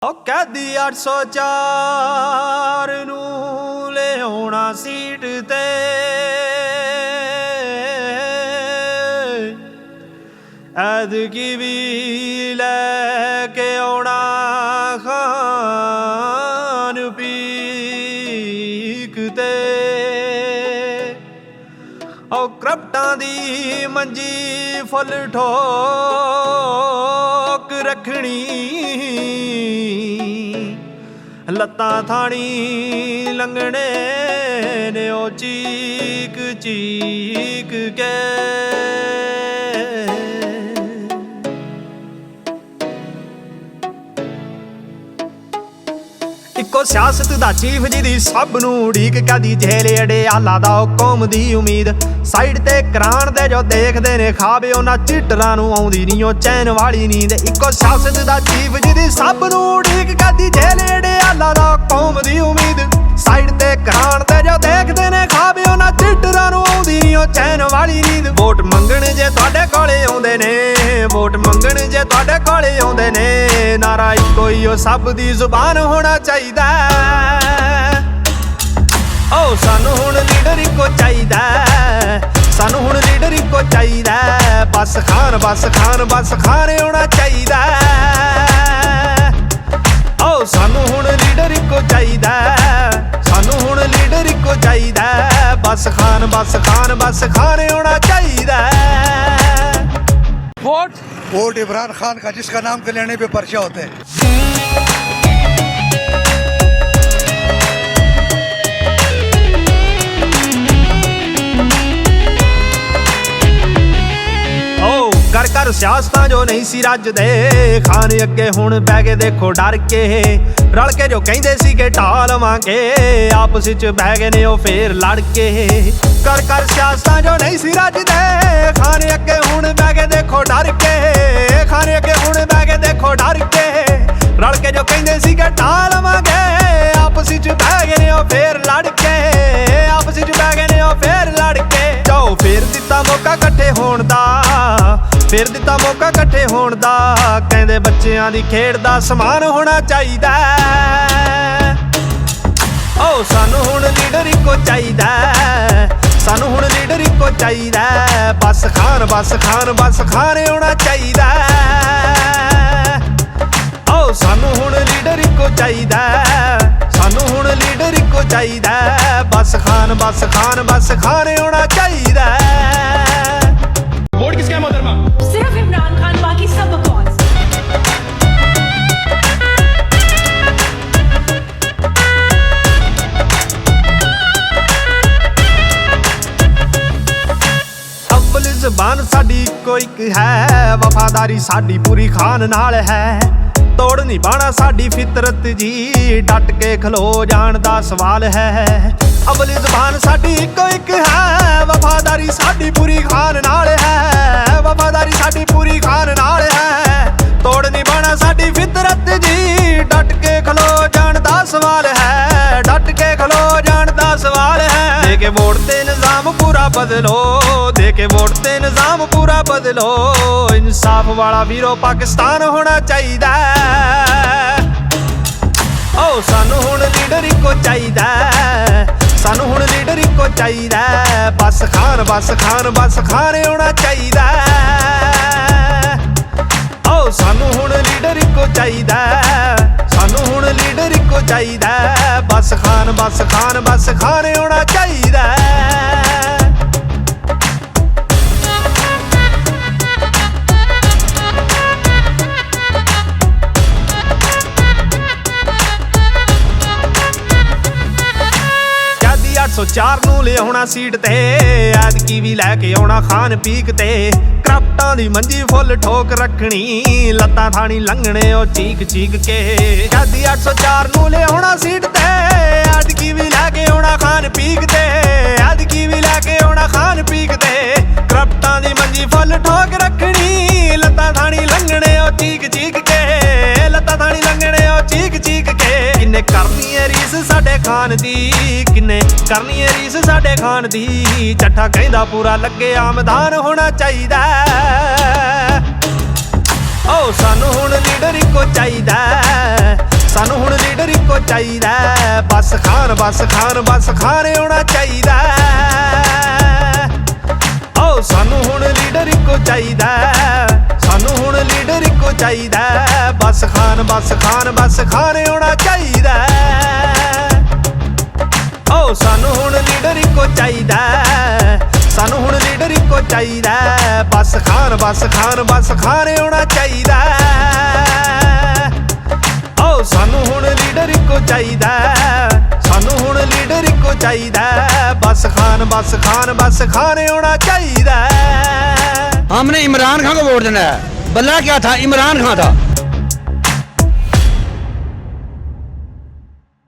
कैदी 804 ਨੂੰ ਲਿਆਉਣਾ ਸੀਟ ਤੇ ਐਤਕੀ ਵੀ ਲੈ ਕੇ ਆਉਣਾ ਖਾਨ ਪੀਕ ਤੇ ਉਹ ਕਰਪਟਾਂ ਦੀ ਮੰਜੀ ਫੁੱਲ ਠੋਕ ਰੱਖਣੀ ਲੱਤਾਂ ਥਾਣੀ ਲੰਘਣੇ ਨੇ ਉਹ ਚੀਕ ਚੀਕ ਕੇ ਇੱਕੋ ਸਿਆਸਤ ਦਾ ਚੀਫ ਜਿਹਦੀ ਸਭ ਨੂੰ ਉਡੀਕ ਕਦੀ ਜੇਲੇ ਅੜੇ ਆਲਾ ਦਾ ਉਹ ਕੌਮ ਦੀ ਉਮੀਦ ਸਾਈਡ ਤੇ ਕਰਾਣ ਦੇ ਜੋ ਦੇਖਦੇ ਨੇ ਖਾਬੇ ਉਹਨਾਂ ਚਿੱਟਰਾਂ ਨੂੰ ਆਉਂਦੀ ਨਹੀਂ ਉਹ ਚੈਨ ਵਾਲੀ ਨੀਂਦ ਇੱਕੋ ਸਿਆਸਤ ਦਾ ਚੀਫ ਜਿਹਦੀ ਸਭ ਨੂੰ ਉਡੀਕ ਕਦੀ ਜੇਲੇ ਅੜੇ ਆਲਾ ਦਾ ਕੌਮ ਦੀ ਉਮੀਦ ਸਾਈਡ ਤੇ ਕਰਾਣ ਦੇ ਜੋ ਦੇਖਦੇ ਨੇ ਖਾਬੇ ਉਹਨਾਂ ਚਿੱਟਰਾਂ ਨੂੰ ਆਉਂਦੀ ਨਹੀਂ ਉਹ ਚੈਨ ਵਾਲੀ ਨੀਂਦ ਵੋਟ ਮੰਗਣ ਜੇ ਤੁਹਾਡੇ ਕੋਲੇ ਆਉਂਦੇ ਨੇ ਵੋਟ ਮੰਗਣ ਜੇ ਤੁਹਾਡੇ ਕੋਲੇ ਆਉਂਦੇ ਨੇ ਨਾਰਾ ਇੱਕੋ ਹੀ ਉਹ ਸਭ ਦੀ ਜ਼ੁਬਾਨ ਹੋਣਾ ਚਾਹੀਦਾ ਓ ਸਾਨੂੰ ਹੁਣ ਲੀਡਰ ਇੱਕੋ ਚਾਹੀਦਾ ਸਾਨੂੰ ਹੁਣ ਲੀਡਰ ਇੱਕੋ ਚਾਹੀਦਾ ਬਸ ਖਾਨ ਬਸ ਖਾਨ ਬਸ ਖਾਨ ਆਉਣਾ ਚਾਹੀਦਾ ਓ ਸਾਨੂੰ ਹੁਣ ਲੀਡਰ ਇੱਕੋ ਚਾਹੀਦਾ ਸਾਨੂੰ ਹੁਣ ਲੀਡਰ ਇੱਕੋ ਚਾਹੀਦਾ ਬਸ ਖਾਨ ਬਸ ਖਾਨ ਬਸ ਖਾਨ आना चाहिए वोट इमरान खान का जिसका नाम के लेने पे पर्चा होते हैं। कर कर सियासतां जो नहीं सी रजदे खान अगे हुण बह के देखो डर के रल के जो कहिंदे सी कि ढा लवांगे आपस च बह गए ने ओ फेर लड़ के कर कर सियासतां जो नहीं सी रजदे खान अगे हुण बह के देखो डर के खान अगे हुण बह के देखो डर के रल के जो कहिंदे सी कि ढा लवांगे आपस च बह गए ने ओ फेर लड़ के आपस च बह गए ने ओ फेर लड़ के जाओ फेर दिता मौका इकट्ठे होण दा फिर दिता मौका इकट्ठे होण दा कहंदे बच्चियां दी खेड दा समान होना चाहिदा ओ सानू हुण लीडर इक्को चाहिदा सानू हुण लीडर इक्को चाहिदा बस खान होना चाहिदा ओ सानू हुण लीडर इक्को चाहिदा सानू हुण लीडर इक्को चाहिदा बस खान होना चाहिदा। वोट किसका है मोहतरमा? सिर्फ इमरान खान, बाकी सब बकवास। अव्वल ज़बान साडी इक्को इक है वफादारी साडी पूरी खान नाल है तोड़ नहीं बाणा साडी फितरत जी डट के खलो जान दा सवाल है अव्वल ज़बान साडी इक्को इक है वफादारी साडी पूरी खान नाल है वफादारी साडी पूरी खान नाल है तोड़ नहीं बाणा साडी फितरत जी डट के खलो जान दा सवाल है डट के खलो जान दा सवाल है दे के वोट ते निज़ाम पूरा बदलो दे के वोट ते निज़ाम पूरा बदलो इंसाफ वाला वीरो पाकिस्तान होना चाहिदा ओ सानू हुण लीडर इक्को चाहिदा सानू हुण लीडर इक्को चाहिदा बस खान आना चाहिदा ओ सानू हुण लीडर इक्को चाहिदा सानू हुण लीडर इक्को चाहिदा बस खान आना चाहिदा। कैदी 804 ਨੂੰ ਲਿਆਉਣਾ ਸੀਟ ਤੇ ਐਤਕੀ ਵੀ ਲੈ ਕੇ ਆਉਣਾ ਖਾਨ ਪੀਕ ਤੇ ਕਰਪਟਾਂ ਦੀ ਮੰਜੀ ਫੁੱਲ ਠੋਕ ਰੱਖਣੀ ਲੱਤਾਂ ਥਾਣੀ ਲੰਘਣੇ ਉਹ ਚੀਕ ਚੀਕ ਕੇ कैदी 804 ਨੂੰ ਲਿਆਉਣਾ ਸੀਟ ਤੇ ਐਤਕੀ ਵੀ ਲੈ ਕੇ ਆਉਣਾ ਖਾਨ ਪੀਕ ਤੇ ਐਤਕੀ ਵੀ ਲੈ ਕੇ ਆਉਣਾ ਖਾਨ ਪੀਕ ਤੇ ਕਰਪਟਾਂ ਦੀ ਮੰਜੀ ਫੁੱਲ ਠੋਕ ਰੱਖਣੀ ਲੱਤਾਂ ਥਾਣੀ ਲੰਘਣੇ ਉਹ ਚੀਕ ਚੀਕ ਕੇ ਲੱਤਾਂ ਥਾਣੀ ਲੰਘਣੇ ਉਹ ਚੀਕ ਚੀਕ ਕੇ ਕਿੰਨੇ ਕਰਨੀ ਏ ਰੀਸ ਸਾਡੇ ਖਾਨ ਦੀ किन्ने करनी है रीस साडे खान दी चट्ठा कहंदा पूरा लगे आमदान होना चाहिदा ओ सानू हुण लीडर इक्को चाहिदा ਚਾਹੀਦਾ ਬਸ ਖਾਨ ਬਸ ਖਾਨ ਬਸ ਖਾਨ ਆਉਣਾ ਚਾਹੀਦਾ ਓ ਸਾਨੂੰ ਹੁਣ ਲੀਡਰ ਇੱਕੋ ਚਾਹੀਦਾ ਸਾਨੂੰ ਹੁਣ ਲੀਡਰ ਇੱਕੋ ਚਾਹੀਦਾ ਬਸ ਖਾਨ ਬਸ ਖਾਨ ਬਸ ਖਾਨ ਆਉਣਾ ਚਾਹੀਦਾ ਓ ਸਾਨੂੰ ਹੁਣ ਲੀਡਰ ਇੱਕੋ ਚਾਹੀਦਾ ਸਾਨੂੰ ਹੁਣ ਲੀਡਰ ਇੱਕੋ ਚਾਹੀਦਾ ਬਸ ਖਾਨ ਬਸ ਖਾਨ ਬਸ ਖਾਨ ਆਉਣਾ ਚਾਹੀਦਾ ਓ ਸਾਨੂੰ ਹੁਣ ਲੀਡਰ ਇੱਕੋ ਚਾਹੀਦਾ ਸਾਨੂੰ ਹੁਣ ਲੀਡਰ ਇੱਕੋ ਚਾਹੀਦਾ ਬਸ ਖਾਨ ਬਸ ਖਾਨ ਆਉਣਾ ਚਾਹੀਦਾ हमने इमरान खान को वोट देना है। बल्ला क्या था, इमरान खान था।